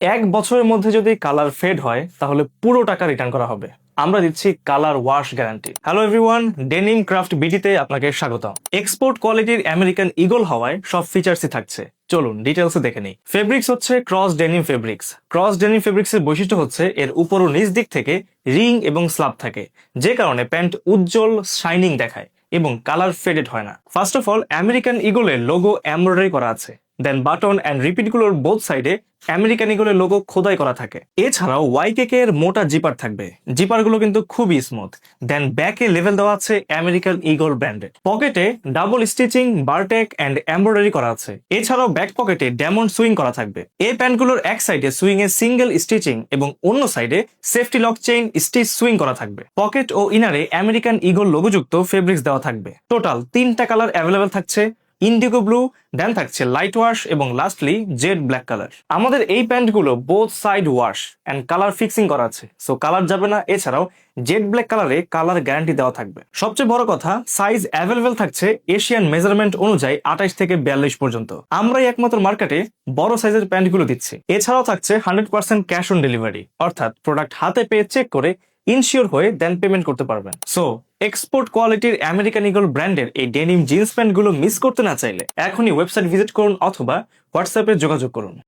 এক বছরের মধ্যে যদি কালার ফেড হয় তাহলে পুরো টাকা রিটার্ন করা হবে। আমরা দিচ্ছি colour wash guarantee. Hello everyone, denim craft বিটিতে আপনাকে স্বাগত। এক্সপোর্ট কোয়ালিটির আমেরিকান ইগল হওয়ায় সব ফিচার্সই থাকছে। চলুন ডিটেলসে দেখে নিই। ফেব্রিক্স হচ্ছে cross denim fabrics. Cross denim ফেব্রিক্সের বৈশিষ্ট্য হচ্ছে এর উপর ও নিচ দিক থেকে রিং এবং স্লাব থাকে, যে কারণে প্যান্ট উজ্জ্বল শাইনিং দেখায় এবং কালার ফেডেড হয় না। ফার্স্ট অফ অল, আমেরিকান ইগলের লোগো এমব্রয়ডারি করা আছে। দেন বাটন অ্যান্ড রিপিট গুলোর বোথ সাইডে আমেরিকান ইগলের লোগো খোদাই করা থাকে। এছাড়াও ওয়াইকেকে এর মোটা জিপার থাকবে, জিপার গুলো কিন্তু খুবই স্মুথ। দেন ব্যাকে লেভেল দেওয়া আছে আমেরিকান ইগল ব্র্যান্ডের। পকেটে ডাবল স্টিচিং, বারটেক অ্যান্ড এমব্রয়ডারি করা আছে। এছাড়াও ব্যাক পকেটে ডায়মন্ড সুইং করা থাকবে। এই প্যান্টগুলোর এক সাইডে সুইং এ সিঙ্গেল স্টিচিং এবং অন্য সাইডে safety lock chain stitch sewing করা থাকবে। পকেট ও ইনারে আমেরিকান ইগল লোগোযুক্ত ফেব্রিক্স দেওয়া থাকবে। টোটাল 3টা কালার অ্যাভেলেবেল থাকছে, ইন্ডিগো ব্লু, দেন থাকছে লাইট ওয়াশ এবং লাস্টলি জেড ব্ল্যাক কালার। আমাদের এই প্যান্টগুলো both side wash and colour fixing করা আছে, সো কালার যাবে না। এছাড়াও জেড ব্ল্যাক কালারে কালার গ্যারান্টি দেওয়া থাকবে। সবচেয়ে বড় কথা, সাইজ অ্যাভেলেবেল থাকছে এশিয়ান মেজারমেন্ট অনুযায়ী 28 থেকে 42 পর্যন্ত। আমরাই একমাত্র মার্কেটে বড় সাইজের প্যান্টগুলো দিচ্ছি। এছাড়াও থাকছে 100% ক্যাশ অন ডেলিভারি, অর্থাৎ প্রোডাক্ট হাতে পেয়ে চেক করে ইনশিওর হয়ে দেন পেমেন্ট করতে পারবেন। সো এক্সপোর্ট কোয়ালিটির আমেরিকান ইগল ব্র্যান্ডের এই ডেনিম জিন্স প্যান্ট গুলো মিস করতে না চাইলে এখনই ওয়েবসাইট ভিজিট করুন অথবা হোয়াটসঅ্যাপে যোগাযোগ করুন।